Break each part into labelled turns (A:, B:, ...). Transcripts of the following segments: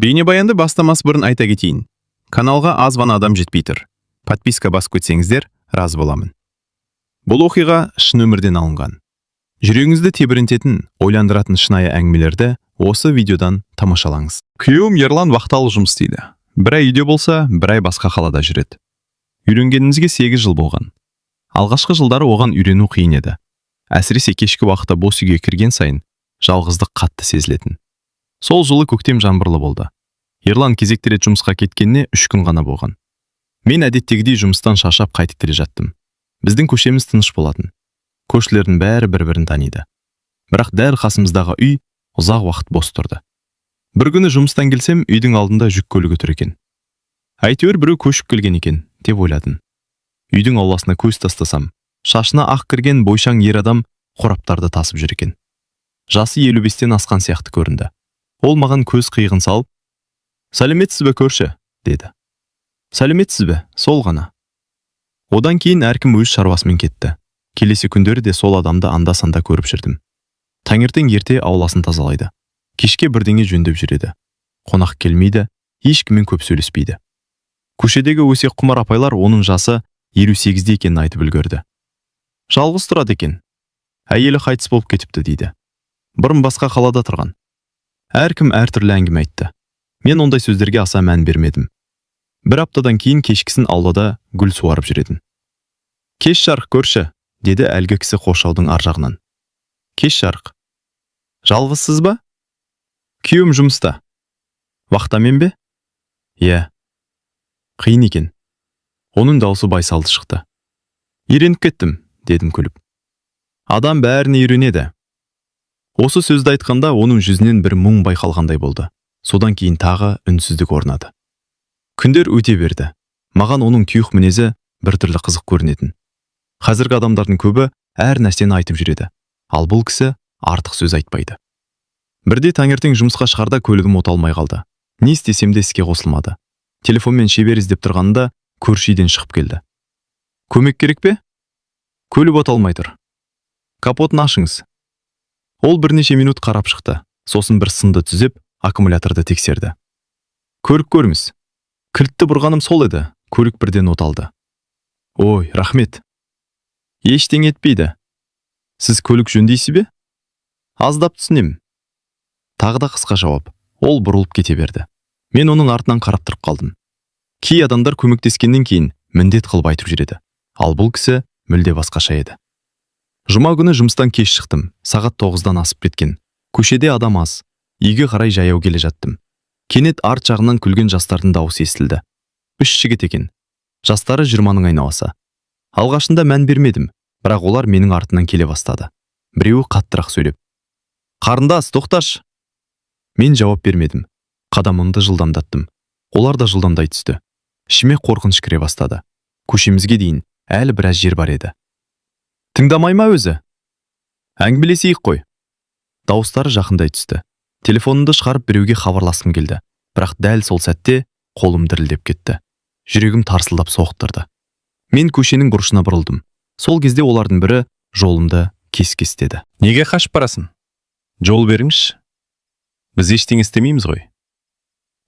A: Бейнебаянды бастамас бұрын айта кетейін. Каналға аз ғана адам жетпей тұр. Подписка басып кетсеңіздер, разы боламын. Бұл оқиға шын өмірден алынған. Жүрегіңізді тебірентетін, ойландыратын шынайы әңгімелерді осы видеодан тамашалаңыз.
B: Күйеуім Ерлан вақталы жұмыс істейді. Бір ай үйде болса, бір ай басқа қалада жүреді. Үйренгенімізге 8 жыл болған. Алғашқы жылдары оған үйрену қиын еді. Әсіресе кешкі уақытта бос үйге кірген сайын жалғыздық қатты сезілетін. Сол жылы көктем жаңбырлы болды. Ерлан кезекті рет жұмысқа кеткеніне 3 күн ғана болған. Мен әдеттегідей жұмыстан шаршап қайтып келе жаттым. Біздің көшеміз тыныш болатын. Көршілердің бәрі бір-бірін таниды. Бірақ дәл қасымыздағы үй ұзақ уақыт бос тұрды. Бір күні жұмыстан келсем, үйдің алдында жүк көлігі тұр екен. Әйтеуір біреу көшіп келген екен, деп ойладым. Үйдің ауласына көз тастасам, шашына ақ кірген бойшаң ер адам қораптарды тасып жүр екен. Жасы 55-тен асқан сияқты көрінді. Ол маған көз қиығын салып, «Сәлеметсіз бе, көрші?» деді. «Сәлеметсіз бе, сол ғана». Одан кейін әркім өз шаруасымен кетті. Келесі күндері де сол адамды анда-санда көріп жүрдім. Таңертең ерте ауласын тазалайды. Кешке бірдеңе жөндеп жүреді. Қонақ келмейді, ешкіммен көп сөйлеспейді. Көшедегі өсек құмар апайлар оның жасы 58-де екенін айтып үлгерді. Жалғыз тұрады екен. Әйелі қайтыс болып кетіпті дейді. Бұрын басқа қалада тұрған. Әркім әртүрлі әңгіме айтты. Мен ондай сөздерге аса мән бермедім. Бір аптадан кейін кешкісін аулада гүл суарып жүретін. «Кеш жарық, көрші», деді әлгі кісі қоршаудың ар жағынан. «Кеш жарық. Жалғызсыз ба?» «Күйеуім жұмыста». «Вақтамен бе?» «Иә». Қиын екен. Оның даусы байсалды шықты. «Үйреніп кеттім», дедім күліп. «Адам бәріне үйренеді». Осы сөзді айтқанда оның жүзінен бір мұң байқалғандай болды. Содан кейін тағы үнсіздік орнады. Күндер өте берді. Маған оның тұйық мінезі біртүрлі қызық көрінетін. Қазіргі адамдардың көбі әр нәрсені айтып жүреді. Ал бұл кісі артық сөз айтпайды. Бірде таңертең жұмысқа шығарда көлігім оталмай қалды. Не істесем де іске қосылмады. Телефонмен шебер іздеп тұрғанында көрші үйден шығып келді. «Көмек керек пе?» «Көлік оталмай тұр. Капотын ашыңыз». Ол бірнеше минут қарап шықты. Сосын бір сынды түзеп, аккумуляторды тексерді. «Көріп көріңіз. Кілтті бұрғаным сол еді». Көлік бірден оталды. «Ой, рахмет». «Ештеңе етпейді. Сіз көлік жөндейсіз бе?» «Аздап түсінем». Тағы да қысқа жауап. Ол бұрылып кете берді. Мен оның артынан қарап тұрып қалдым. Кей адамдар көмектескеннен кейін міндет қылып айтып жүреді. Ал бұл кісі мүлде басқаша еді. Жұма күні жұмыстан кеш шықтым. Сағат 9-дан асып кеткен. Көшеде адам аз. Үйге қарай жаяу келе жаттым. Кенет арт жағынан күлген жастардың дауысы естілді. 3 жігіт екен. Жастары 20-ның айналасы. Алғашында мән бермедім, бірақ олар менің артынан келе бастады. Біреуі қаттырақ сөйлеп: «Қарындас, тоқташ!» Мен жауап бермедім. Қадамымды жылдамдаттым. Олар да жылдамдай түсті. Ішіме қорқыныш кіре бастады. Көшемізге дейін әлі біраз жер бар еді. «Тыңдамай ма өзі? Әңгімелесейік қой». Дауыстары жақындай түсті. Телефонымды шығарып біреуге хабарласқым келді. Бірақ дәл сол сәтте қолым дірілдеп кетті. Жүрегім тарсылдап соғып. Мен көшенің бұрышына бұрылдым. Сол кезде олардың бірі жолымды кес-кестеді.
A: «Неге қашып барасың? Жол беріңізші. Біз ештеңе істемейміз ғой».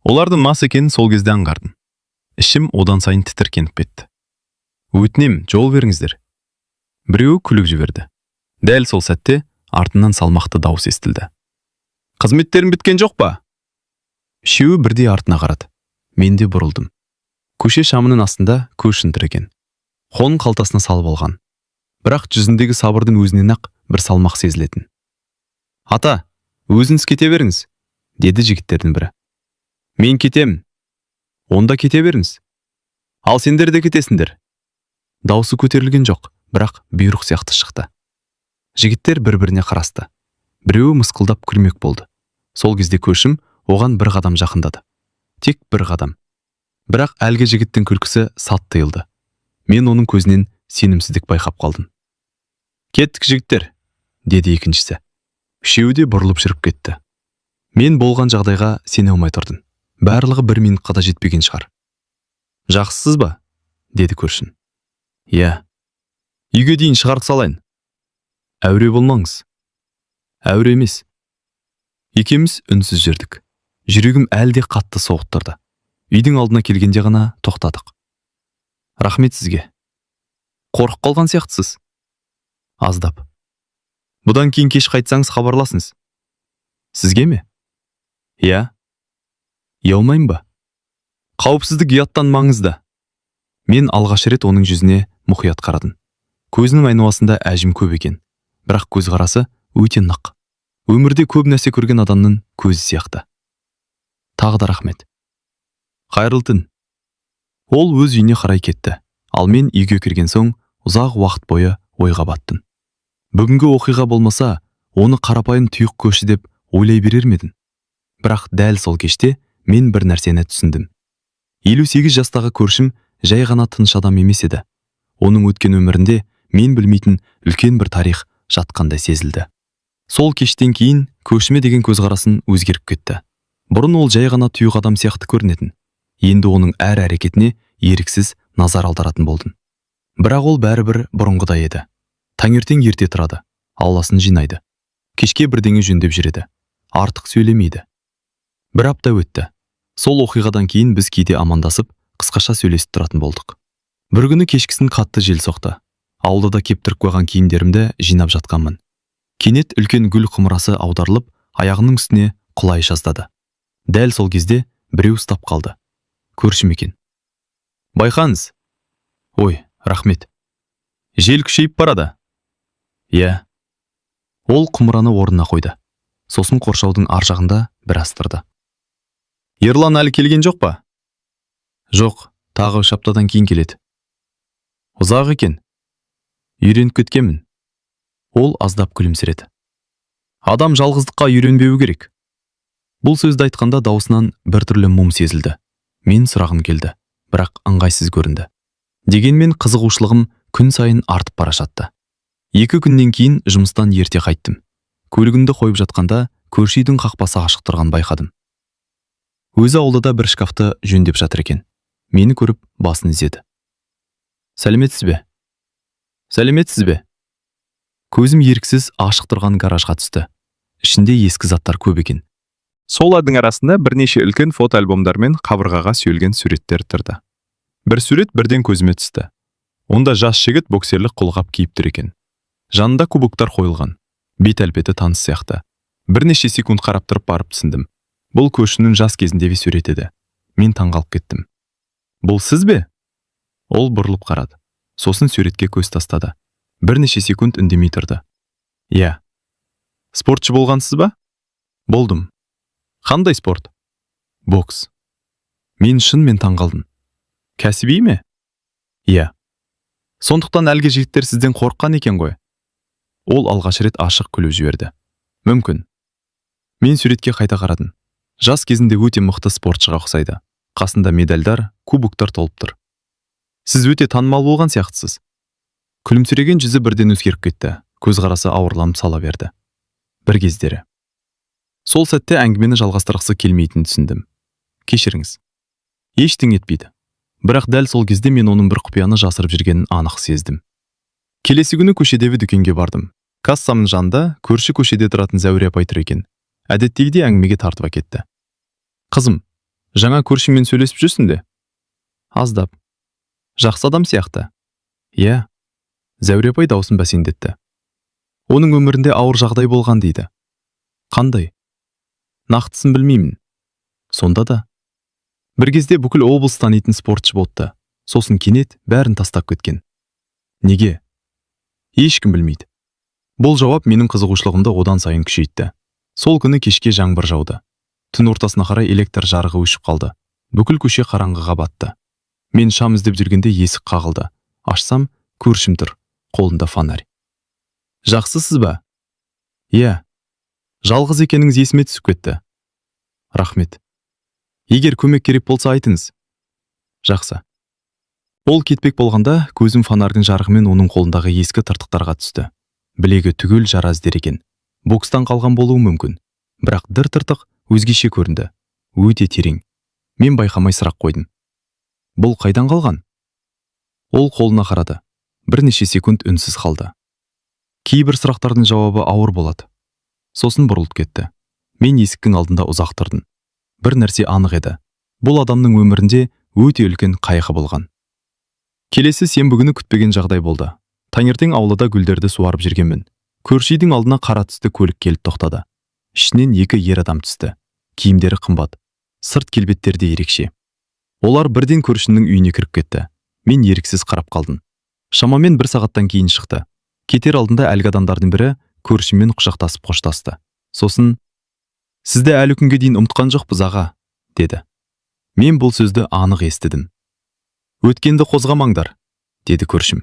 A: Олардың мас екенін сол кезде аңғардым. Ішім одан сайын тітіркеніп кетті. «Өтінем, жол беріңіздер». Біреуі күліп жіберді. Дәл сол сәтте артынан салмақты дауыс естілді. «Қызметтерің біткен жоқ па?» Үшеуі бірдей артына қарады. Мен де бұрылдым. Көше шамының астында көз шынтыр. Қолын қалтасына салып алған. Бірақ жүзіндегі сабырдың өзінен ақ бір салмақ сезілетін. «Ата, өзіңіз кете беріңіз», деді жігіттердің бірі. «Мен кетем». «Онда кете беріңіз». «Ал сендер де кетесіңдер». Даусы көтерілген жоқ, бірақ бұйрық сияқты шықты. Жігіттер бір-біріне қарасты. Біреуі мысқылдап күлмек болды. Сол кезде көшім оған бір қадам жақындады. Тек бір қадам. Бірақ әлгі жігіттің күлкісі сат тыйылды. Мен оның көзінен сенімсіздік байқап қалдым. «Кеттік, жігіттер», деді екіншісі. Үшеуі де бұрылып жүріп кетті. Мен болған жағдайға сене алмай тұрдым. Барлығы 1 минутқа да жетпеген шығар. «Жақсысыз ба?» деді көршін. «Иә». «Үйге дейін шығарып салайын». «Әуре болмаңыз». «Әуре емес». Екеуміз үнсіз жүрдік. Жүрегім әлде қатты соғып тұрды. Үйдің алдына келгенде ғана тоқтадық. Рахмет сізге. Қорқып қалған сияқтысыз. Аздап. Бұдан кейін кеш қайтсаңыз хабарласыңыз. Сізге ме? Иә. Ұялмайын ба? Қауіпсіздік ұяттан маңызды. Мен алғаш рет оның жүзіне мұқият қарадым. Көзінің айналасында әжім көп екен, бірақ көзқарасы өте нық. Өмірде көп нәрсе көрген адамның көзі сияқты. Тағы да рахмет. Қайырлы түн. Ол өз үйіне қарай кетті, ал мен үйге кірген соң ұзақ уақыт бойы ойға баттым. Бүгінгі оқиға болмаса, оны қарапайым тұйық көші деп ойлай берер медім. Бірақ дәл сол кеште мен бір нәрсені түсіндім. 58 жастағы көршім жай ғана тыныш адам емес еді. Оның өткен өмірінде мен білмейтін үлкен бір тарих жатқандай сезілді. Сол кештен кейін көршіме деген көзқарасын өзгеріп кетті. Бұрын ол жай ғана тұйық адам сияқты көрінетін. Енді оның әр әрекетіне еріксіз назар аударатын болдым. Бірақ ол бәрібір бұрынғыдай еді. Таңертең ерте тұрады, ауласын жинайды. Кешке бірдеңе жөндеп жүреді. Артық сөйлемейді. Бір апта өтті. Сол оқиғадан кейін біз кейде амандасып, қысқаша сөйлесіп тұратын болдық. Бір күні кешкісін қатты жел соқты. Аулада кептіріп қойған киімдерімді жинап жатқанмын. Кенет үлкен гүл құмырасы аударылып, аяғының үстіне құлай жаздады. Дәл сол кезде біреу ұстап қалды. Көршім екен. Байқаңыз. Ой, рахмет. Жел күшейіп барады. Иә. Ол құмыраны орнына қойды. Сосын қоршаудың ар жағында біраз тұрды. Ерлан әлі келген жоқ па? Жоқ, тағы 3 аптадан кейін келеді. Ұзақ екен. Үйреніп кеткенмін. Ол аздап күлімсіреді. Адам жалғыздыққа үйренбеуі керек. Бұл сөзді айтқанда даусынан біртүрлі мұң сезілді. Мен сұрағым келді, бірақ ыңғайсыз көрінді. Дегенмен қызығушылығым күн сайын артып бара жатты. 2 күннен кейін жұмыстан ерте қайттым. Көлігімді қойып жатқанда көрші үйдің қақпасы ашық тұрған байқадым. Өзі аулада бір шкафты жөндеп жатыр екен. Мені көріп басын изеді. Сәлеметсіз бе? Сәлеметсіз бе? Көзім еріксіз ашық тұрған гаражға түсті. Ішінде ескі заттар көп екен.
B: Солардың арасында бірнеше үлкен фотоальбомдар мен қабырғаға сүйелген суреттер тұрды. Бір сурет бірден көзіме түсті. Онда жас жігіт боксерлік қолғап киіп тұр екен. Жанында кубоктар қойылған. Бет-әлпеті таныс сияқты. Бірнеше секунд қарап тұрып барып түсіндім. Бұл көршінің жас кезіндегі сурет еді. Мен таңғалып кеттім. Бұл сіз бе? Ол бұрылып қарады. Сосын суретке көз тастады. Бірнеше секунд үндемей тұрды. Иә. Спортшы болғансыз ба? Болдым. Қандай спорт? Бокс. Мен шынымен таңғалдым. Кәсіби ме? Иә. Сондықтан әлгі жігіттер сізден қорыққан екен ғой. Ол алғаш рет ашық күліп жіберді. Мүмкін. Мен суретке қайта қарадым. Жас кезінде өте мықты спортшыға ұқсайды. Қасында медальдар, кубоктар толып тұр. Сіз өте танымал болған сияқтысыз. Күлімсіреген жүзі бірден өзгеріп кетті. Көзқарасы ауырланып сала берді. Бір кездері. Сол сәтте әңгімені жалғастырғысы келмейтінін түсіндім. Кешіріңіз. Ештеңе етпейді. Бірақ дәл сол кезде мен оның бір құпияны жасырып жүргенін анық сездім. Келесі күні көшедегі дүкенге бардым. Кассамның жанында көрші көшеде тұратын Зәуре апай тұр екен. Әдеттегідей әңгімеге тартып әкетті. Қызым, жаңа көршіңмен сөйлесіп жүрсің де? Аздап. Жақсы адам сияқты. Иә. Зәуре апай даусын бәсеңдетті. Оның өмірінде ауыр жағдай болған дейді. Қандай? Нақтысын білмеймін. Сонда да. Бір кезде бүкіл облыс танитын спортшы болыпты. Сосын кенет бәрін тастап кеткен. Неге? Ешкім білмейді. Бұл жауап менің қызығушылығымды одан сайын күшейтті. Сол күні кешке жаңбыр жауды. Түн ортасына қарай электр жарығы өшіп қалды. Бүкіл көше қараңғыға батты. Мен шам іздеп жүргенде есік қағылды. Ашсам, көршім тұр, қолында фонарь. Жақсысыз ба? Иә. Жалғыз екеніңіз есіме түсіп кетті. Рахмет. Егер көмек керек болса айтыңыз. Жақсы. Ол кетпек болғанда көзім фонардың жарығымен оның қолындағы ескі тыртықтарға түсті. Білегі түгел жара іздер екен. Бокстан қалған болуы мүмкін. Бірақ бір тыртық өзгеше көрінді. Өте терең. Мен байқамай сұрақ қойдым. Бұл қайдан қалған? Ол қолына қарады. Бірнеше секунд үнсіз қалды. Кейбір сұрақтардың жауабы ауыр болады. Сосын бұрылып кетті. Мен есіктің алдында ұзақ тұрдым.
A: бір нәрсе анық еді. Бұл адамның өмірінде өте үлкен қайғы болған. Келесі сенбі күні күтпеген жағдай болды. Таңертең аулада гүлдерді суарып жүргенмін. Көрші үйдің алдына қара түсті көлік келіп тоқтады. Ішінен 2 ер адам түсті. Киімдері қымбат, сырт келбеттері де ерекше. Олар бірден көршінің үйіне кіріп кетті. Мен еріксіз қарап қалдым. Шамамен 1 сағаттан кейін шықты. Кетер алдында әлгі адамдардың бірі көршімен құшақтасып қоштасты. Сосын, «Сізді әлі күнге дейін ұмытқан жоқпыз, аға», деді. Мен бұл сөзді анық естідім. «Өткенді қозғамаңдар», деді көршім.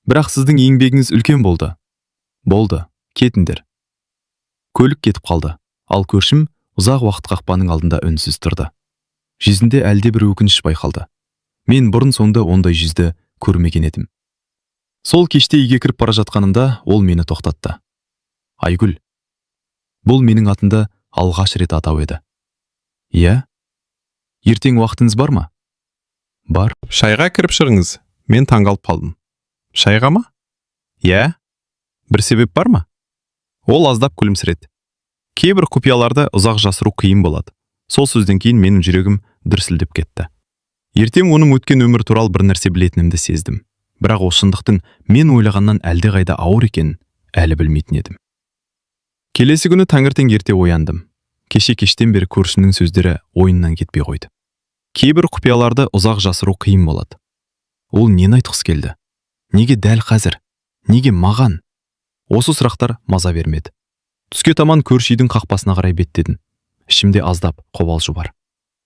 A: «Бірақ сіздің еңбегіңіз үлкен болды». «Болды, кетіңдер». Көлік кетіп қалды, ал көршім ұзақ уақыт қақпаның алдында үнсіз тұрды. Жүзінде әлде бір өкініш байқалды. Мен бұрын соңды ондай жүзді көрмеген едім. Сол кеште үйге кіріп бара жатқанымда ол мені тоқтатты. «Айгүл». Бұл менің атымды алғаш рет атау еді. «Иә? Ертең уақытыңыз бар ма?» «Бар».
B: Шайға кіріп шығыңыз. Мен таңғалып қалдым. Шайға ма? Иә. Бір себеп бар ма? Ол аздап күлімсіреді. Кейбір құпияларды ұзақ жасыру қиын болады. Сол сөзден кейін менің жүрегім дүрсілдеп кетті. Ертең оның өткен өмір туралы бір нәрсе білетінімді сездім. Бірақ ол шындықтың мен ойлағаннан әлдеқайда ауыр екенін әлі білмейтін едім. Келесі күні таңертең ерте ояндым. Кештен бері көршінің сөздері ойыннан кетпей қойды. Кейбір құпияларды ұзақ жасыру қиын болады. Ол нені айтқысы келді? Неге дәл қазір? Неге маған? Осы сұрақтар маза бермеді. Түске таман көрші үйдің қақпасына қарай беттедім. Ішімде аздап қобалжу бар.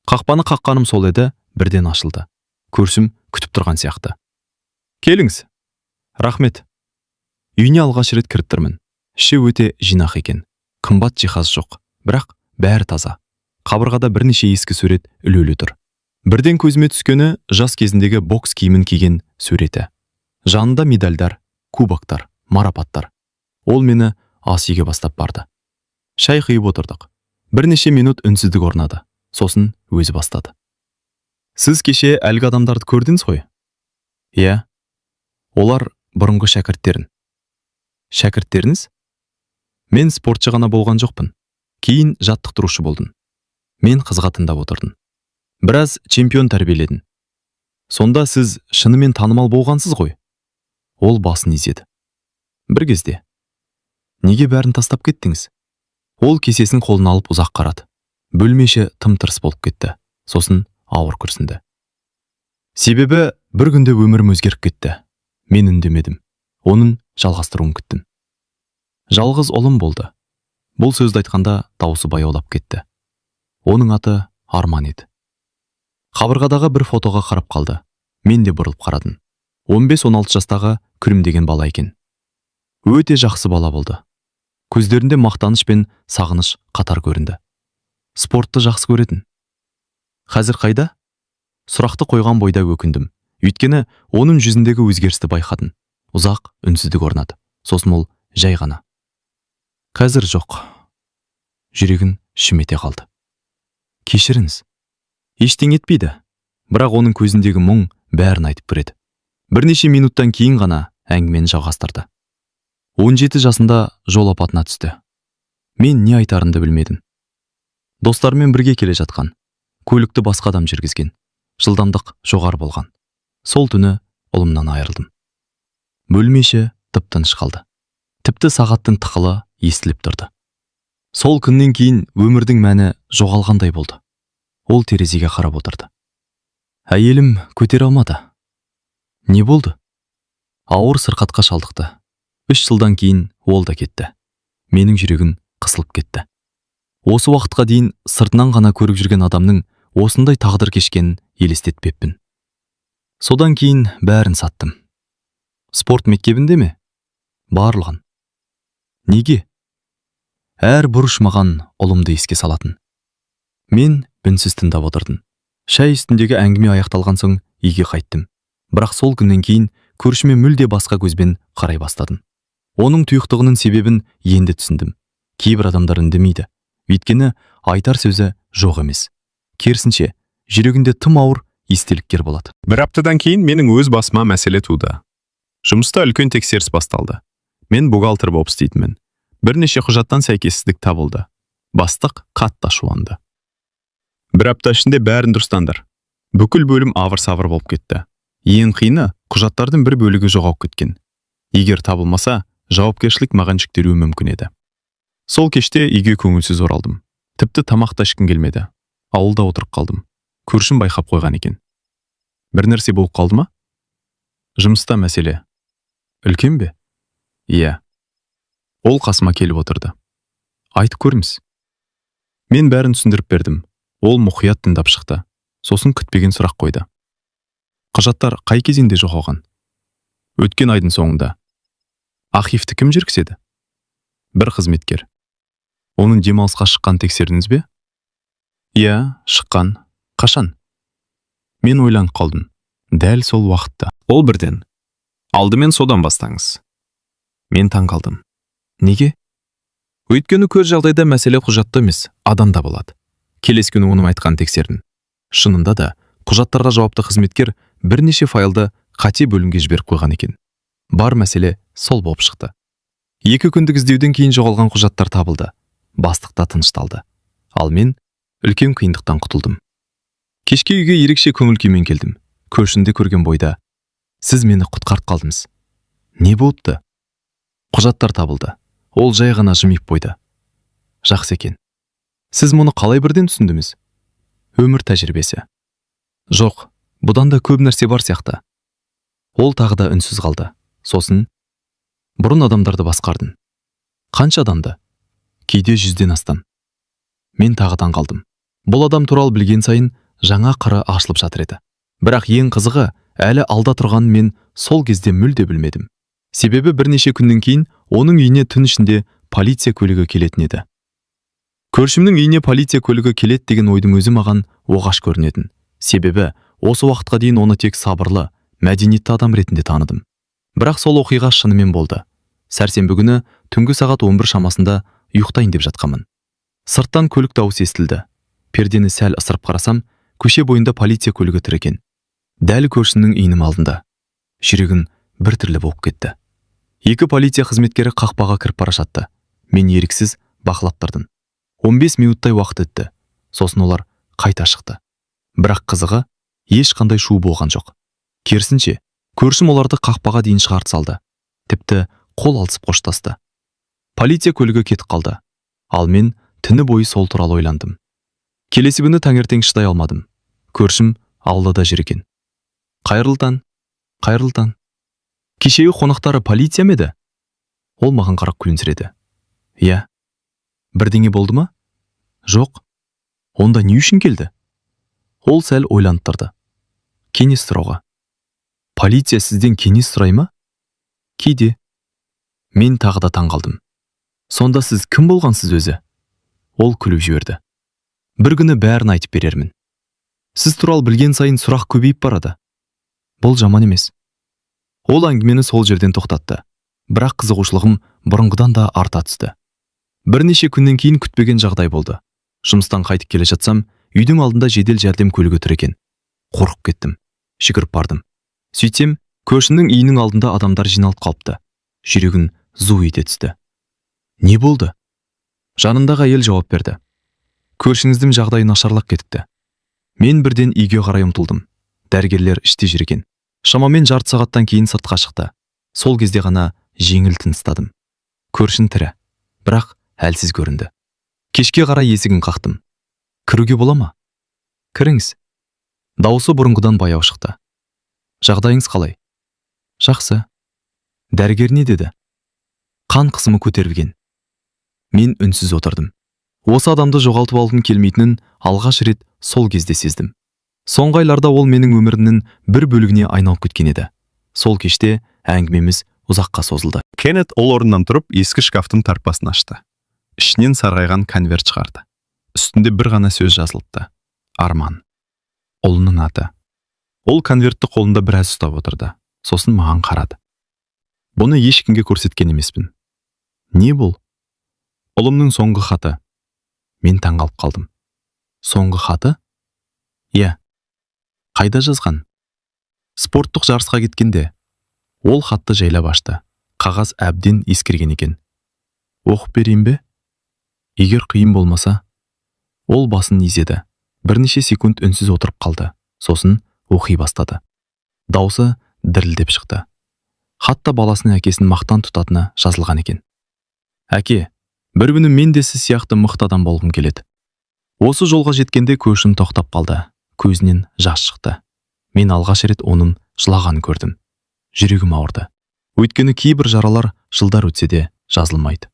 B: Қақпаны қаққаным сол еді, бірден ашылды. Көршім күтіп тұрған сияқты. «Келіңіз». «Рахмет». Үйіне алғаш рет кіріп тұрмын. Іші өте жинақ екен. Қымбат жиһаз жоқ, бірақ бәрі таза. Қабырғада бірнеше ескі сурет ілулі тұр. Бірден көзіме түскені жас кезіндегі бокс киімін киген суреті. Жанында медальдар, кубоктар, марапаттар. Ол мені ас үйге бастап барды. Шай құйып отырдық. Бірнеше минут үнсіздік орнады. Сосын өзі бастады. «Сіз кеше әлгі адамдарды көрдіңіз ғой?» «Иә». «Олар бұрынғы шәкірттерін». «Шәкірттеріңіз?» «Мен спортшы ғана болған жоқпын. Кейін жаттықтырушы болдым. Мен қызға тыңдап отырдым. Біраз чемпион тәрбиеледім». «Сонда сіз шынымен танымал болғансыз ғой?» Ол басын изеді. «Бір кезде». «Неге бәрін тастап кеттіңіз?» Ол кесесін қолына алып ұзақ қарады. Бөлмеші тым-тырыс болып кетті. Сосын ауыр күрсінді. «Себебі бір күнде өмірім өзгеріп кетті. Мен үндемедім. Оның жалғастыруын күттім. Жалғыз ұлым болды». Бұл сөзді айтқанда даусы баяулап кетті. Оның аты Арман еді. Қабырғадағы бір фотоға қарап қалды. Мен де бұрылып қарадым. 15-16 жастағы күлімдеген бала екен. Өте жақсы бала болды. Көздерінде мақтаныш пен сағыныш қатар көрінді. Спортты жақсы көретін. «Қазір қайда?» Сұрақты қойған бойда өкіндім. Өйткені оның жүзіндегі өзгерісті байқадым. Ұзақ үнсіздік орнады. Сосын ол жай ғана: «Қазір жоқ». Жүрегін шімете қалды. «Кешіріңіз». Ештеңе етпейді. Бірақ оның көзіндегі мұң бәрін айтып береді. Бірнеше минуттан кейін ғана әңгімені жалғастырды. 17 жасында жол апатына түсті. Мен не айтарымды білмедім. Достарымен бірге келе жатқан. Көлікті басқа адам жүргізген. Жылдамдық жоғары болған. Сол түні ұлымнан айырылдым. Бөлмеші тып-тыныш қалды. Тіпті сағаттың тықылы естіліп тұрды. Сол күннен кейін өмірдің мәні жоғалғандай болды. Ол терезеге қарап отырды. Әйелім көтере алмады. Не болды? Ауыр сырқатқа шалдықты. 3 жылдан кейін ол да кетті. Менің жүрегім қысылып кетті. Осы уақытқа дейін сыртынан ғана көріп жүрген адамның осындай тағдыр кешкенін елестетпеппін. Содан кейін бәрін саттым. Спорт мектебінде ме? Барлығын. Неге? Әр бұрыш маған ұлымды еске салатын. Мен үнсіз тыңдап отырдым. Шай үстіндегі әңгіме аяқталған соң үйге қайттым. Бірақ сол күннен кейін көршіме мүлде басқа көзбен қарай бастадым. Оның тұйықтығының себебін енді түсіндім. Кейбір адамдар үндемейді. Өйткені айтар сөзі жоқ емес. Керісінше, жүрегінде тым ауыр естеліктер болады. Бір аптадан кейін менің өз басыма мәселе туды. Жұмыста үлкен тексеріс басталды. Мен бухгалтер болып істейтінмін. Бірнеше құжаттан сәйкессіздік табылды. Бастық қатты ашуланды.
A: Бір апта ішінде бәрін дұрыстаңдар. Бүкіл бөлім авыр-савыр болып кетті. Ең қиыны құжаттардың бір бөлігі жоғалып кеткен. Егер табылмаса, жауапкершілік маған жүктелуі мүмкін еді. Сол кеште үйге көңілсіз оралдым. Тіпті тамақ та ішкім келмеді. Ауылда отырып қалдым. Көршім байқап қойған екен. Бір нәрсе болып қалды ма? Жұмыста мәселе. Үлкен бе? Иә. Ол қасыма келіп отырды. Айтып көріңіз. Мен бәрін түсіндіріп бердім. Ол мұқият тыңдап шықты. Сосын күтпеген сұрақ қойды. Құжаттар қай кезеңде жоғалған? Өткен айдың соңында. Архивті кім жүргізеді? Бір қызметкер. Оның демалысқа шыққан тексердіңіз бе? Иә, шыққан. Қашан? Мен ойланып қалдым. Дәл сол уақытта.
B: Ол бірден. Алдымен содан бастаңыз.
A: Мен таң қалдым. Неге?
B: Өйткені көп жағдайда мәселе құжатта емес, адамда болады. Келесі күні оның айтқан тексердім. Шынында да құжаттарға жауапты қызметкер бірнеше файлды қате бөлімге жіберіп қойған екен. Бар мәселе сол болып шықты. 2 күндік іздеуден кейін жоғалған құжаттар табылды. Бастық та тынышталды. Ал мен үлкен қиындықтан құтылдым. Кешке үйге ерекше көңіл күймен келдім. Көршімді көрген бойда: "Сіз мені құтқарып қалдыңыз." "Не болыпты?" "Құжаттар табылды." Ол жай ғана жымиып қойды. "Жақсы екен. Сіз мұны қалай бірден түсіндіңіз?" "Өмір тәжірибесі." "Жоқ, бұдан да көп нәрсе бар сияқты." Ол тағы да үнсіз қалды. Сосын: "Бұрын адамдарды басқардым." "Қанша адамды?" "Кейде 100-ден астам." Мен тағы таң қалдым. Бұл адам туралы білген сайын жаңа қыры ашылып жатыр еді. Бірақ ең қызығы, әлі алда тұрғанын мен сол кезде мүлде білмедім. Себебі бірнеше күннен кейін оның үйіне түн ішінде полиция көлігі келетін еді. Көршімнің үйіне полиция көлігі келет деген ойдың өзі маған оғаш көрінетін. Себебі осы уақытқа дейін оны тек сабырлы, мәдениетті адам ретінде таныдым. Бірақ сол оқиға шынымен болды. Сәрсенбі күні түнгі сағат 11 шамасында ұйықтайын деп жатқанмын. Сырттан көлік дауысы естілді. Пердені сәл ысырып қарасам, көше бойында полиция көлігі тұр екен. Дәл көршінің үйінің алдында. Жүрегім бір түрлі болып кетті. 2 полиция қызметкері қақпаға кіріп бара жатты. Мен еріксіз бақылап тұрдым. 15 минуттай уақыт өтті. Сосын олар қайта шықты. Бірақ қызығы, ешқандай шу болған жоқ. Керісінше, көршім оларды қақпаға дейін шығарып салды. Тіпті қол алысып қоштасты. Полиция көлігі кетіп қалды. Ал мен түні бойы сол туралы ойландым. Келесі күні таңертең шыдай алмадым. Көршім аулада жүр екен. "Қайырлы таң, қайырлы таң. Кешегі қонақтары полиция ме еді?" Ол маған қарап күлімсіреді. "Иә." "Бірдеңе болды ма?" "Жоқ." "Онда не үшін келді?" Ол сәл ойланып тұрды. "Кеңес сұрауға." "Полиция сізден кеңес сұрай ма?" "Кейде." Мен тағы да таң қалдым. "Сонда сіз кім болғансыз өзі?" Ол күліп жіберді. "Бір күні бәрін айтып берермін. Сіз туралы білген сайын сұрақ көбейіп барады." "Бұл жаман емес." Ол әңгімені сол жерден тоқтатты. Бірақ қызығушылығым бұрынғыдан да арта түсті. Бірнеше күннен кейін күтпеген жағдай болды. Жұмыстан қайтып келе жатсам, үйдің алдында жедел жәрдем көлігі тұр екен. Қорқып кеттім. Жүгіріп бардым. Сөйтсем, көршінің үйінің алдында адамдар жиналып қалыпты. Жүрегім зу ете түсті. "Не болды?" Жанындағы әйел жауап берді. "Көршіңіздің жағдайы нашарлап кетіпті." Мен бірден үйге қарай ұмтылдым. Дәрігерлер іште жүр екен. Шамамен жарты сағаттан кейін сыртқа шықты. Сол кезде ғана жеңіл тыныстадым. Көршін тірі, бірақ әлсіз көрінді. Кешке қарай есігін қақтым. "Кіруге бола ма?" "Кіріңіз." Дауысы бұрынғыдан баяу шықты. "Жағдайыңыз қалай?" "Жақсы." "Дәрігер не деді?" "Қан қысымы көтерілген." Мен үнсіз отырдым. Осы адамды жоғалтып алғым келмейтінін алғаш рет сол кезде сездім. Соңғы айларда ол менің өмірімнің бір бөлігіне айналып кеткен еді. Сол кеште әңгімеміз ұзаққа созылды.
A: Кеннет ол орнынан тұрып, ескі шкафтың тарпасын ашты. Ішінен сарғайған конверт шығарды. Үстінде бір ғана сөз жазылыпты. Арман. Ұлының аты. Ол конвертті қолында біраз ұстап отырды. Сосын маған қарады. "Бұны ешкімге көрсеткен емеспін." "Не бұл?" "Ұлымның соңғы хаты." Мен таңғалып қалдым. "Соңғы хаты?" "Иә." "Қайда жазған?" "Спорттық жарысқа кеткенде." Ол хатты жайлап ашты. Қағаз әбден ескірген екен. "Оқып берейін бе?" "Егер қиын болмаса." Ол басын изеді. Бірнеше секунд үнсіз отырып қалды. Сосын оқи бастады. Даусы дірілдеп шықты. Хатта баласының әкесін мақтан тұтатыны жазылған екен. Әке, бір күні мен де сіз сияқты мықты адам болғым келеді. Осы жолға жеткенде көшім тоқтап қалды. Көзінен жас шықты. Мен алғаш рет оның жылағанын көрдім. Жүрегім ауырды. Өйткені кейбір жаралар жылдар өтсе де жазылмайды.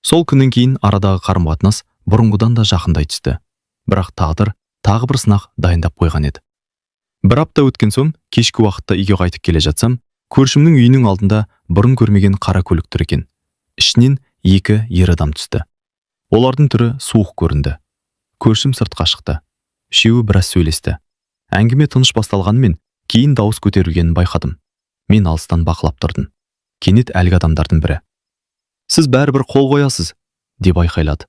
A: Сол күннен кейін арадағы қарым-қатынас бұрынғыдан да жақындай түсті. Бірақ тағдыр тағы бір сынақ дайындап қойған еді. Бір апта өткен соң, кешкі уақытта үйге қайтып келе жатсам, көршімнің үйінің алдында бұрын көрмеген қара көлік тұр екен. Ішінен 2 ер адам түсті. Олардың түрі суық көрінді. Көршім сыртқа шықты. Үшеуі біраз сөйлесті. Әңгіме тыныш басталғанымен, кейін дауыс көтерілгенін байқадым. Мен алыстан бақылап тұрдым. Кенет әлгі адамдардың бірі: "Сіз бәрібір қол қоясыз", деп айқайлады.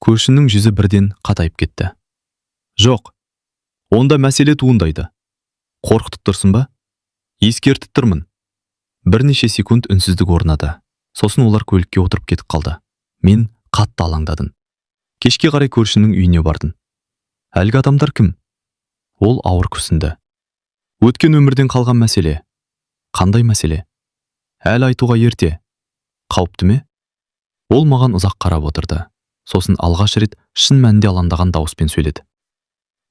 A: Көршінің жүзі бірден қатайып кетті. "Жоқ, онда мәселе туындайды. Қорқытып тұрсың ба?" "Ескертіп тұрмын." Бірнеше секунд үнсіздік орнады. Сосын олар көлікке отырып кетіп қалды. Мен қатты алаңдадым. Кешке қарай көршінің үйіне бардым. "Әлгі адамдар кім?" Ол ауыр күрсінді. "Өткен өмірден қалған мәселе." "Қандай мәселе?" "Әлі айтуға ерте." "Қауіпті ме?" Ол маған ұзақ қарап отырды. Сосын алғаш рет шын мәнінде алаңдаған дауыспен сөйледі.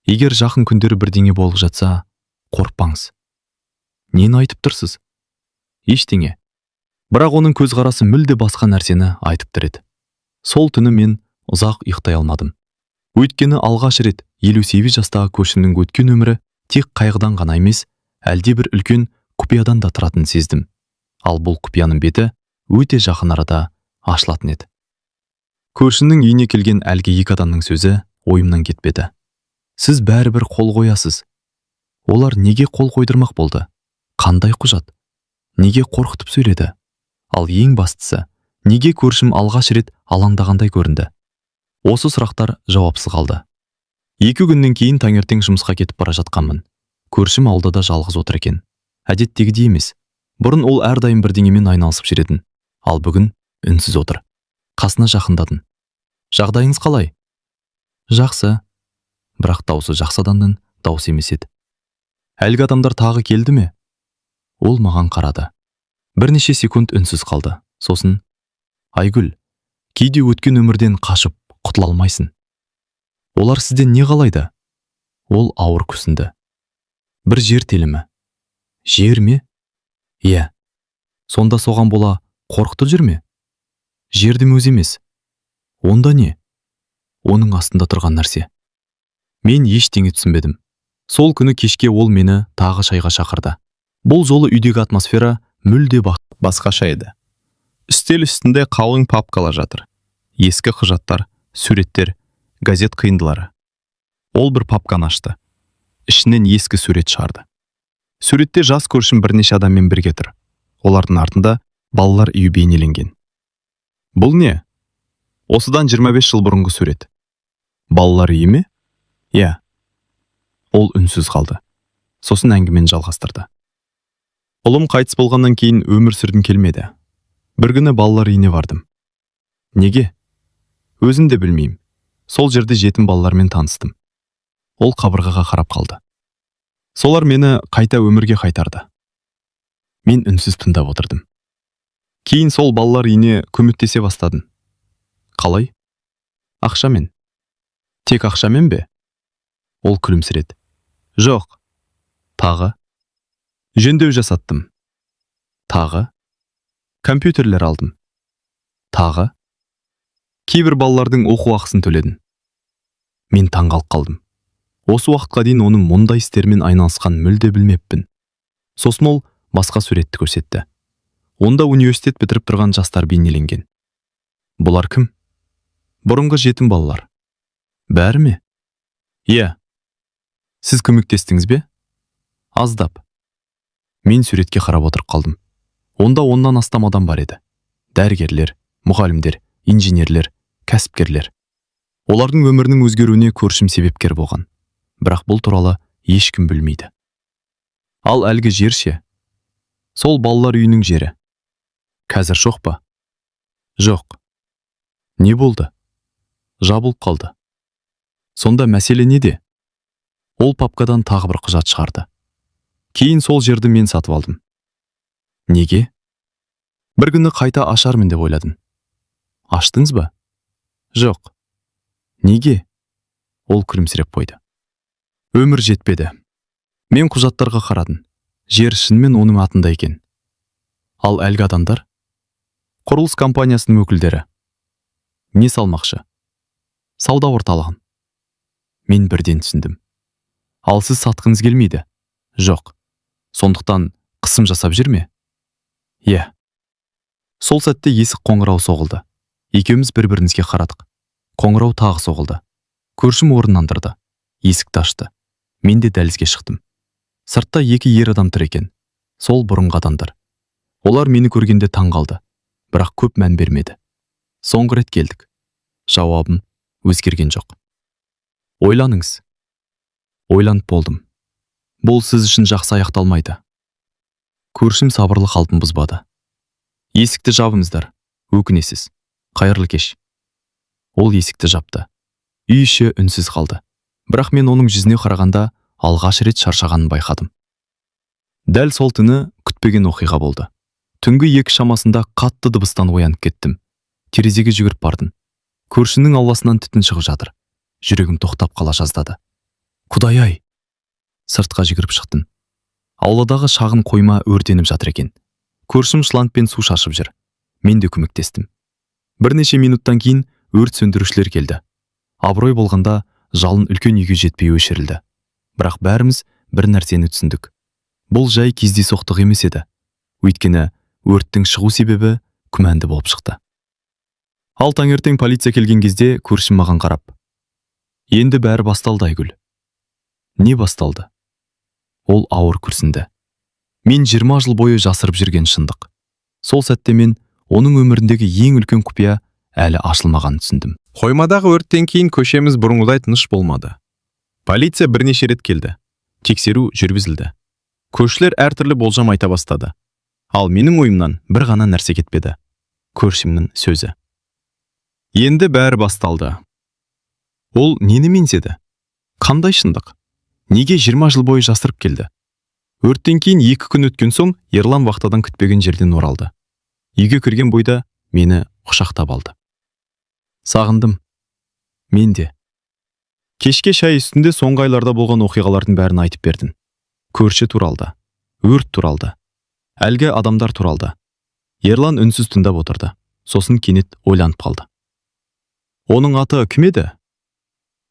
A: "Егер жақын күндері бірдеңе болып жатса, қорықпаңыз." "Нені айтып тұрсыз?" "Ештеңе." Бірақ оның көзқарасы мүлде басқа нәрсені айтып тұр еді. Сол түні мен ұзақ ұйықтай алмадым. Өйткені алғаш рет 58 жастағы көршімнің өткен өмірі тек қайғыдан ғана емес, әлде бір үлкен құпиядан да тұратынын сездім. Ал бұл құпияның беті өте жақын арада ашылатын еді. Көршінің үйіне келген әлгі 2 адамның сөзі ойымнан кетпеді. "Сіз бәрібір қол қоясыз." Олар неге қол қойдырмақ болды? Қандай құжат? Неге қорқытып сөйледі? Ал ең бастысы, неге көршім алғаш рет алаңдағандай көрінді? Осы сұрақтар жауапсыз қалды. 2 күннен кейін таңертең жұмысқа кетіп бара жатқанмын. Көршім аулада жалғыз отыр екен. Әдеттегідей емес. Бұрын ол әрдайым бірдеңемен айналысып жүретін. Ал бүгін үнсіз отыр. Қасына жақындадым. "Жағдайыңыз қалай?" "Жақсы." Бірақ даусы жақсы адамның даусы емес еді. "Әлгі адамдар тағы келді ме?" Ол маған қарады. Бірнеше секунд үнсіз қалды. Сосын: "Айгүл, кейде өткен өмірден қашып құтыла алмайсың. Олар сізден не қалайды?" Ол ауыр күрсінді. "Бір жер телімі." "Жер ме?" "Иә." "Сонда соған бола қорқытып жүр ме?" "Жердің өзі емес." "Онда не?" "Оның астында тұрған нәрсе." Мен ештеңе түсінбедім. Сол күні кешке ол мені тағы шайға шақырды. Бұл жолы үйдегі атмосфера мүлде басқаша еді. Үстел үстінде қалың папкалар жатыр. Ескі құжаттар, суреттер, газет қиындылары. Ол бір папканы ашты. Ішінен ескі сурет шығарды. Суретте жас көршім бірнеше адаммен бірге тұр. Олардың артында балалар үйі бейнеленген. "Бұл не?" "Осыдан 25 жыл бұрынғы сурет." "Балалар үйі ме?" "Иә." Ол үнсіз қалды. Сосын әңгімені жалғастырды. "Ұлым қайтыс болғаннан кейін өмір сүргім келмеді. Бір күні балалар үйіне бардым." "Неге?" "Өзім де білмеймін. Сол жерде жетім балалармен таныстым." Ол қабырғаға қарап қалды. "Солар мені қайта өмірге қайтарды." Мен үнсіз тыңдап отырдым. Кейін сол балалар үйіне көмектесе бастадым. "Қалай?" "Ақшамен." "Тек ақшамен бе?" Ол күлімсіреді. "Жоқ." "Тағы?" "Жөндеу жасаттым." "Тағы?" "Компьютерлер алдым." "Тағы?" "Кейбір балалардың оқу ақысын төледім." Мен таңғалып қалдым. Осы уақытқа дейін оның мұндай істермен айналысқан мүлде білмеппін. Сосын ол басқа суретті көрсетті. Онда университет бітіріп тұрған жастар бейнеленген. "Бұлар кім?" "Бұрынғы жетім балалар." "Бәрі ме?" "Иә." "Сіз көмектестіңіз бе?" "Аздап." Мен суретке қарап отырып қалдым. Онда 10-нан астам адам бар еді. Дәрігерлер, мұғалімдер, инженерлер, кәсіпкерлер. Олардың өмірінің өзгеруіне көршім себепкер болған. Бірақ бұл туралы ешкім білмейді. Ал әлгі жер ше? Сол балалар үйінің жері. Қазір жоқ па? Жоқ. Не болды? Жабылып қалды.
B: Сонда мәселе неде? Ол папкадан тағы бір құжат шығарды. Кейін сол жерді мен сатып алдым. Неге? Бір күні қайта ашармын деп ойладым. Аштыңыз ба? Жоқ. Неге? Ол күлімсіреп қойды. Өмір жетпеді. Мен құжаттарға қарадым. Жер шынымен оның атында екен. Ал әлгі адамдар? Құрылыс компаниясының өкілдері. Не салмақшы? Сауда орталығын. Мен бірден түсіндім. Ал сіз сатқыңыз келмейді? Жоқ. Сондықтан қысым жасап жүр ме? Иә. Сол сәтте есік қоңырау соғылды. Екеуміз бір-бірімізге қарадық. Қоңырау тағы соғылды. Көршім орнынан тұрды. Есікті ашты. Мен де дәлізге шықтым. Сыртта екі ер адам тұр екен. Сол бұрынғы адамдар. Олар мені көргенде таң қалды. Бірақ көп мән бермеді. Соңғы рет келдік. Жауабым өзгерген жоқ. Ойланыңыз. Ойланып болдым. Бұл сіз үшін жақсы аяқталмайды. Көршім сабырлы қалпын бұзбады. Есікті жабыңыздар. Өкінесіз. Қайырлы кеш. Ол есікті жапты. Үй іші үнсіз қалды. Бірақ мен оның жүзіне қарағанда алғаш рет шаршағанын байқадым. Дәл сол түні күтпеген оқиға болды. Түнгі 2 шамасында қатты дыбыстан оянып кеттім. Терезеге жүгіріп бардым. Көршінің ауласынан түтін шығып жатыр. Жүрегім тоқтап қала жаздады. Құдай-ай! Сыртқа жүгіріп шықтым. Ауладағы шағын қойма өртеніп жатыр екен. Көршім шлангпен су шашып жүр. Мен де көмектестім. Бірнеше минуттан кейін өрт сөндірушілер келді. Абырой болғанда жалын үлкен үйге жетпей өшірілді. Бірақ бәріміз бір нәрсені түсіндік. Бұл жай кездейсоқтық емес еді. Өйткені өрттің шығу себебі күмәнді болып шықты. Ал таңертең полиция келген кезде көршім маған қарап: "Енді бәрі басталды, Айгүл." Не басталды? Ол ауыр күрсінді. Мен 20 жыл бойы жасырып жүрген шындық. Сол сәтте мен оның өміріндегі ең үлкен құпия әлі ашылмағанын түсіндім.
A: Қоймадағы өрттен кейін көшеміз бұрынғыдай тыныш болмады. Полиция бірнеше рет келді. Тексеру жүргізілді. Көршілер әртүрлі болжам айта бастады. Ал менің ойымнан бір ғана нәрсе кетпеді. Көршімнің сөзі. Енді бәрі басталды. Ол нені меңзеді? Қандай шындық? Неге 20 жыл бойы жасырып келді? Өрттен кейін 2 күн өткен соң Ерлан вахтадан күтпеген жерден оралды. Үйге кірген бойда мені құшақтап алды. Сағындым. Мен де. Кешке шай үстінде соңғы айларда болған оқиғалардың бәрін айтып бердім. Көрші туралды, өрт туралды, әлгі адамдар туралды. Ерлан үнсіз тыңдап отырды. Сосын кенет ойланып қалды. Оның аты кім еді?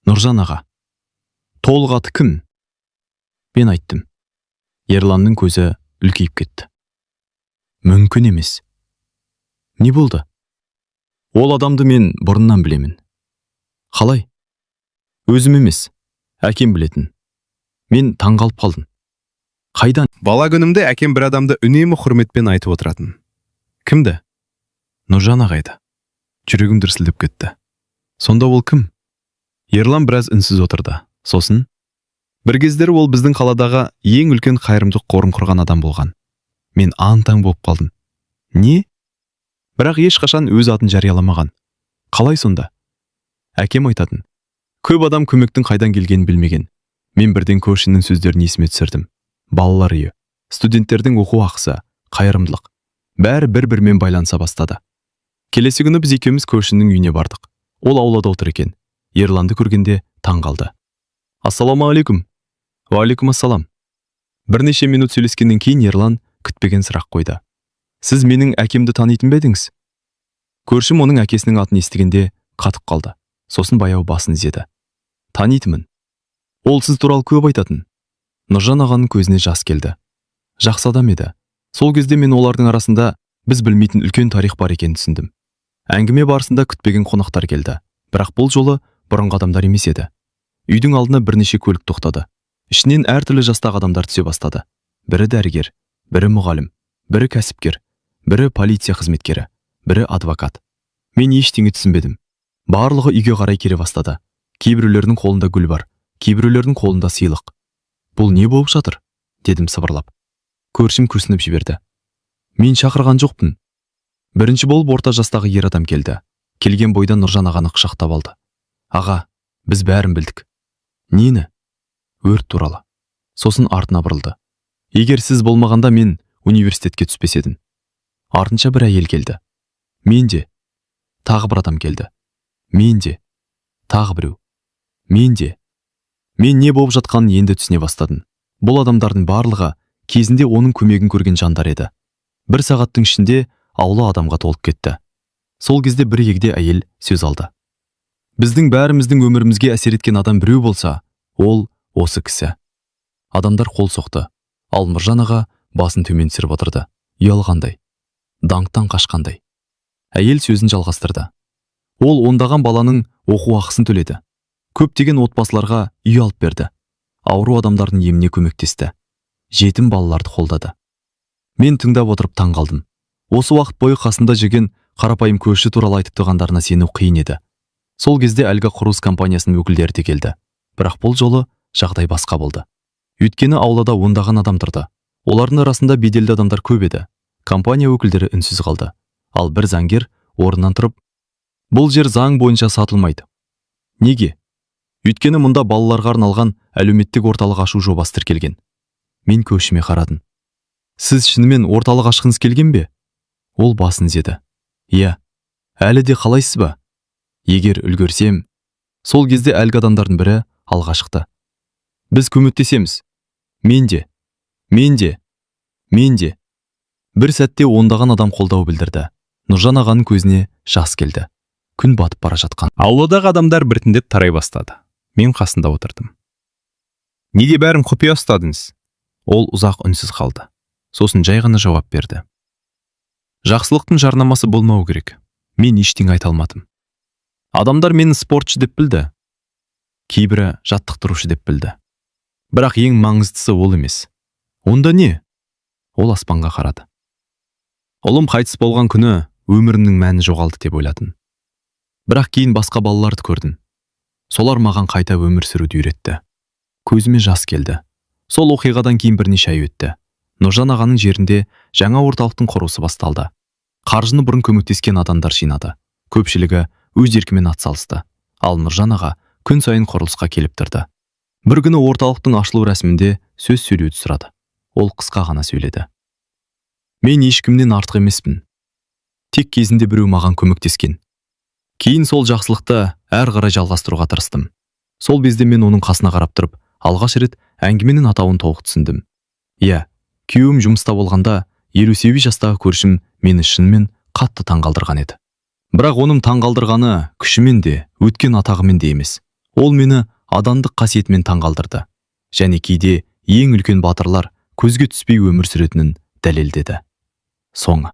A: Нұржан аға. Толық аты кім? Мен айттым. Ерланның көзі үлкейіп кетті. Мүмкін емес. Не болды? Ол адамды мен бұрыннан білемін. Қалай? Өзім емес, әкем білетін. Мен таңғалып қалдым. Қайдан?
C: Бала күнімде әкем бір адамды үнемі құрметпен айтып отыратын.
A: Кімді? Нұржан ағайды. Жүрегім дүрсілдеп кетті. Сонда ол кім? Ерлан біраз үнсіз отырды. Сосын, бір кездері ол біздің қаладағы ең үлкен қайырымдылық қорын құрған адам болған. Мен аң-таң болып қалдым. Не? Бірақ ешқашан өз атын жарияламаған. Қалай сонда? Әкем айтатын. Көп адам көмектің қайдан келгенін білмеген. Мен бірден көршінің сөздерін есіме түсірдім. Балалар үйі, студенттердің оқу ақысы, қайырымдылық. Бәрі бір-бірімен байланыса бастады. Келесі күні біз екеуміз көршінің үйіне бардық. Ол аулада отыр екен. Ерланды көргенде таң қалды. Ассаламуалейкум. Уалейкум ассалам. Бірнеше минут сөйлескеннен кейін Ерлан күтпеген сұрақ қойды. Сіз менің әкемді танитын ба едіңіз? Көршім оның әкесінің атын естігенде қатып қалды. Сосын баяу басын изеді. Танитынмын. Ол сіз туралы көп айтатын. Нұржан ағаның көзіне жас келді. Жақсы адам еді. Сол кезде мен олардың арасында біз білмейтін үлкен тарих бар екенін түсіндім. Әңгіме барысында күтпеген қонақтар келді. Бірақ бұл жолы бұрынғы адамдар емес еді. Үйдің алдына бірнеше көлік тоқтады. Ішінен әртүрлі жастағы адамдар түсе бастады. Бірі дәрігер, бірі мұғалім, бірі кәсіпкер, бірі полиция қызметкері, бірі адвокат. Мен ештеңе түсінбедім. Барлығы үйге қарай келе бастады. Кейбіреулердің қолында гүл бар, кейбіреулердің қолында сыйлық. Бұл не болып жатыр? Дедім сыбырлап. Көршім күрсініп жіберді. Мен шақырған жоқпын. Бірінші болып орта жастағы ер адам келді. Келген бойда Нұржан ағаны құшақтап алды. Аға, Біз бәрін білдік. Нені? Өрт туралы. Сосын артына бұрылды. Егер сіз болмағанда мен университетке түспес едім. Артынша бір әйел келді. Мен де. Тағы бір адам келді. Мен де. Тағы біреу. Мен де. Мен не болып жатқанын енді түсіне бастадым. Бұл адамдардың барлығы кезінде оның көмегін көрген жандар еді. Бір сағаттың ішінде аула адамға толып кетті. Сол кезде бір егде әйел сөз алды. Біздің бәріміздің өмірімізге әсер еткен адам біреу болса, ол осы кісі. Адамдар қол соқты. Ал Нұржан аға басын төмен түсіріп отырды. Ұялғандай. Даңқтан қашқандай. Әйел сөзін жалғастырды. Ол ондаған баланың оқу ақысын төледі. Көптеген отбасыларға үй алып берді. Ауру адамдардың еміне көмектесті. Жетім балаларды қолдады. Мен тыңдап отырып таң қалдым. Осы уақыт бойы қасында жүрген қарапайым көрші туралы айтып тұрғандарына сену қиын еді. Сол кезде әлгі құрылыс компаниясының өкілдері де келді. Бірақ бұл жолы жағдай басқа болды. Өйткені аулада ондаған адам тұрды. Олардың арасында беделді адамдар көп еді. Компания өкілдері үнсіз қалды. Ал бір заңгер орнынан тұрып, бұл жер заң бойынша сатылмайды. Неге? Өйткені мұнда балаларға арналған әлеуметтік орталық ашу жобасы тіркелген. Мен көшіме қарадым. Сіз шынымен орталық ашқыңыз келген бе? Ол басын изеді. Иә, әлі де қалайсыз ба? Егер үлгерсем, сол кезде әлгі адамдардың бірі алға шықты. Біз көмектесеміз. Мен де. Бір сәтте ондаған адам қолдау білдірді. Нұржан ағаның көзіне жас келді. Күн батып бара жатқан.
B: Ауладағы адамдар біртіндеп тарай бастады. Мен қасында отырдым. Неге бәрін құпия ұстадыңыз? Ол ұзақ үнсіз қалды. Сосын жай ғана жауап берді. Жақсылықтың жарнамасы болмау керек. Мен ештеңе айта алмадым. Адамдар мені спортшы деп білді. Кейбірі жаттықтырушы деп білді. Бірақ ең маңыздысы ол емес. Онда не? Ол аспанға қарады. Ұлым қайтыс болған күні өмірімнің мәні жоғалды деп ойладым. Бірақ кейін басқа балаларды көрдім. Солар маған қайта өмір сүруді үйретті. Көзіме жас келді. Сол оқиғадан кейін бірнеше ай өтті. Нұржан ағаның жерінде жаңа орталықтың құрылысы басталды. Қаржыны бұрын көмектескен адамдар жинады. Көпшілігі өз еркімен атсалысты. Ал Нұржан аға күн сайын құрылысқа келіп тұрды. Бір күні орталықтың ашылу рәсімінде сөз сөйлеуді сұрады. Ол қысқа ғана сөйледі. Мен ешкімнен артық емеспін. Тек кезінде біреу маған көмектескен. Кейін сол жақсылықты әр қарай жалғастыруға тырыстым. Сол безде мен оның қасына қарап тұрып, алғаш рет әңгіменің атауын толық түсіндім. Иә, күйеуім жұмыста болғанда 58 жастағы көршім мені шынымен қатты таңғалдырған еді. Бірақ оның таңғалдырғаны күшімен де, өткен атағымен де емес. Ол мені адамдық қасиетімен таңғалдырды. Және кейде ең үлкен батырлар көзге түспей өмір сүретінін дәлелдеді. Соңы.